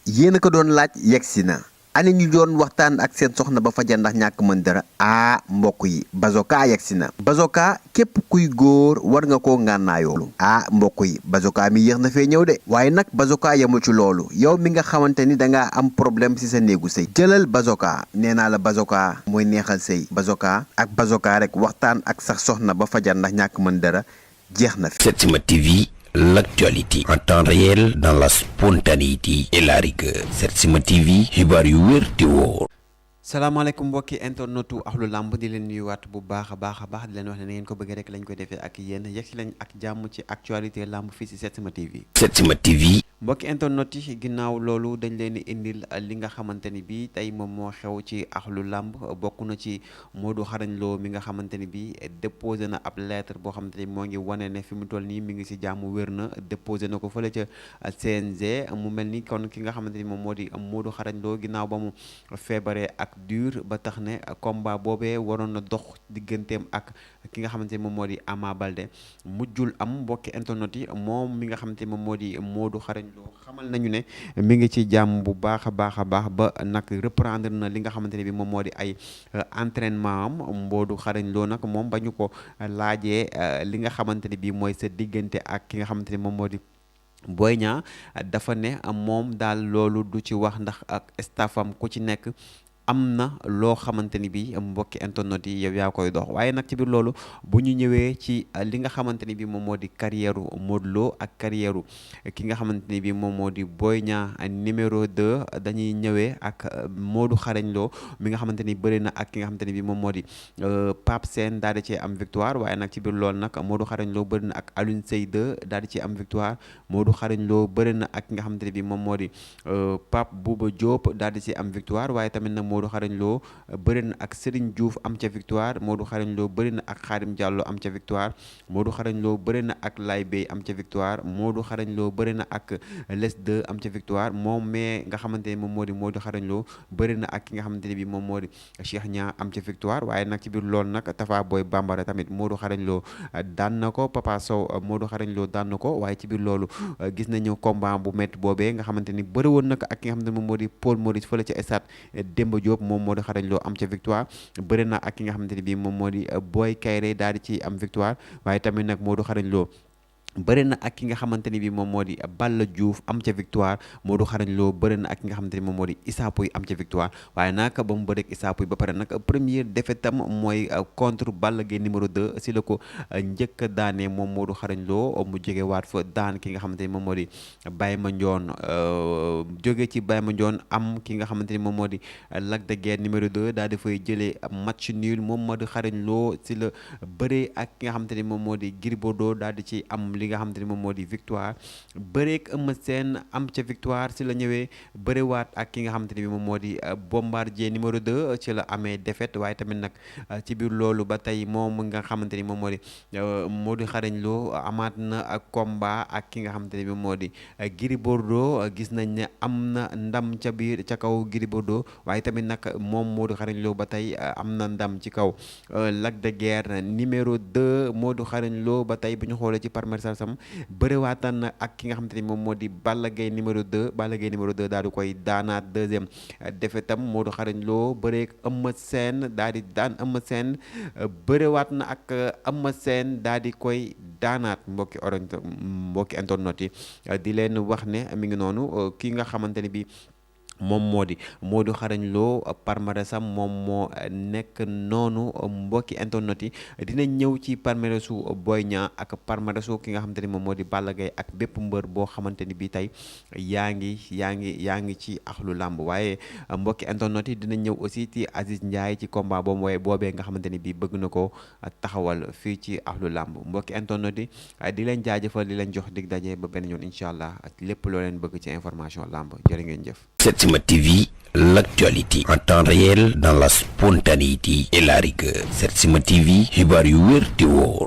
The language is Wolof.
yéen a ko doon laaj yegsi na ani ñu doon waxtaan ak seen soxna ba fajar ndax ñàkk mën dara mbokk yi Bazooka yegsi na Bazooka képp kuy góor war nga koo ngànnaayoo mbokk yi Bazooka mi yéex na fee ñëw de waaye nag Bazooka yemul ci loolu yow mi nga xamante ni dangaa am problème ci sa néegu sëy jëlal Bazooka nee naa la Bazooka mooy neexal sëy Bazooka ak Bazooka rek waxtaan ak sax soxna ba fajar ndax ñàkk mën dara jeex na fi. Setsima TV, l'actualité en temps réel dans la spontanéité et la rigueur. Setsima TV, xibaar yu wér te wóor. salaamaaleykum mbokki internetu Ahlu Lamb di leen nuyuwaat bu baax a baax di leen wax ne na ngeen ko bëggee rek lañ koy defee ak yéen yegsi lañ ak jàmm ci actualité lamb fii ci Setsima TV. Setsima TV. mbokki internet yi ginnaaw loolu dañ leen di indil li nga xamante ni bii tey moom moo xew ci Ahlu Lamb bokk na ci Modou Xarañ Lo mi nga xamante ni bii déposé na ab lettre boo xamante ni moo ngi wane ne fi mu toll nii mi ngi ci jàmm wér na déposé na ko fële ca CNG mu mel ni kon ki nga xamante ni moom moo di Modou Xarañ Lo ginnaaw ba mu feebaree ak dur ba tax ne combat boobee waroon na dox digganteem ak ki nga xamante ni moom moo di Ama Baldé mujjul am mbokki internet yi moom mi nga xamante ni moom moo di Modou Xarañ Lo xamal nañu ne mi ngi ci jàmm bu baax a baax ba nag reprendre na li nga xamante ne bi moom moo di ay entraînement am Modou Xarañ Lo nag moom ba ñu ko laajee li nga xamante ne bi mooy sa diggante ak ki nga xamante ni moom moo di Boy Niang dafa ne moom daal loolu du ci wax ndax ak staffam ku ci nekk am na loo xamante ni bi mbokki internet yi yow yaa koy dox waaye nag ci biir loolu bu ñu ñëwee ci li nga xamante ni bi moom moo di carrière Modou Lo ak carrière ki nga xamante ni bi moom moo di Boy Niang numéro 2 dañuy ñëwee ak Modou Xarañ Lo mi nga xamante ni bëri na ak ki nga xamante ni bi moom moo di Pape Sène daal di cee am victoire waaye nag ci biir loolu nag Modou Xarañ Lo bëri na ak Alioune Seye 2 daal di cee am victoire Modou Xarañ Lo bëri na ak ki nga xamante ni bi moom moo di Pape Bouba Diop daal di cee am victoire waaye tamit nag Modou Xarañ Lo bëri na ak Serigne Diouf am ca victoire Modou Xarañ Lo bëri na ak Khadim Diallo am ca victoire Modou Xarañ Lo bëri na ak Lay Bey am ca victoire Modou Xarañ Lo bëri na ak Les 2 am ca victoire moom mais nga xamante ne moom moo di Modou Xarañ Lo bëri na ak ki nga xamante ne bi moom moo di Cheikh Niang am ca victoire waaye nag ci biir loolu nag Tafa Boy Bambara tamit Modou Xarañ Lo daan na ko Papa Sow Modou Xarañ Lo daan na ko waaye ci biir loolu gis nañu combat bu métti boobee nga xamante ni bëri woon nag ak ki nga xamante ne moom moo di Paul Maurice fële ca stade Demba Diop moom Modou Xarañ Lo am ca victoire bëri na ak ki nga xamante ne bii moom moo di Boy Kayre daal di ci am victoire waaye tamit nag Modou Xarañ Lo bëri na ak ki nga xamante ni bi moom moo di Balla Diouf am ca victoire Modou Xarañ Lo bëri na ak ki nga xamante ni moom moo di Issa Pouye am ca victoire waaye nag ba mu bëreeg Issa Pouye ba pare nag première défaite am mooy contre Balla Gaye numéro 2 si la ko njëkk a daane moom Modou Xarañ Lo mu jóge waat fa daan ki nga xamante ni moom moo di Baye Mandione jóge ci Baye Mandione am ki nga xamante ni moom moo di Lac de Guiers numéro 2 daal di fay jëlee match nul moom Modou Xarañ Lo si la bëree ak ki nga xamante ni moom moo di Gris Bordeaux daal di ci am li nga xamante ni moom moo di victoire bëreek Eumeu Sène am ca victoire si la ñëwee bëriwaat ak ki nga xamante ni bi moom moo di Bombardier numéro 2 ci la amee défaite waaye tamit nag ci biir loolu ba tey moom nga xamante ni moom moo di Modou Xarañ Lo amaat na ak combat ak ki nga xamante ni bi moom moo di Gris Bordeaux gis nañ ne am na ndam ca biir ca kaw Gris Bordeaux waaye tamit nag moom Modou Xarañ Lo ba tey am na ndam ci kaw Lac de Guiers numéro 2 Modou Xarañ Lo ba tey bu ñu xoolee ci parmersa sam bëriwaatan ak ki nga xamante ni moom moo di Balla Gaye numéro 2 daal di koy daanaat deuxième défaite am Modou Xarañ Lo bëreek Eumeu Sène daal di daan Eumeu Sène bëriwaat na ak Eumeu Sène daal di koy daanaat mbokki internet yi di leen wax ne mi ngi noonu ki nga xamante ni bi moom moo di Modou Xarañ Lo palmarèsam moom moo nekk noonu mbokki internet yi dinañ ñëw ci palmarèsu Boy Niang ak palmarèsu ki nga xamante ni moom moo di Balla Gaye ak bépp mbër boo xamante ni bii tey yaa ngi ci Ahlu Lamb waaye mbokki internet yi dinañ ñëw aussi ci Aziz Ndiaye ci combat boobu waaye boobee nga xamante ni bii bëgg na ko taxawal fii ci Ahlu Lamb mbokki internet yi di leen jaajëfal di leen jox dig daje ba benn yoon incha allah ak lépp loo leen bëgg ci information lamb jërë ngeen jëf. Setsima TV, l'actualité en temps réel dans la spontanéité et la rigueur. Setsima TV, xibaar yu wér te wóor.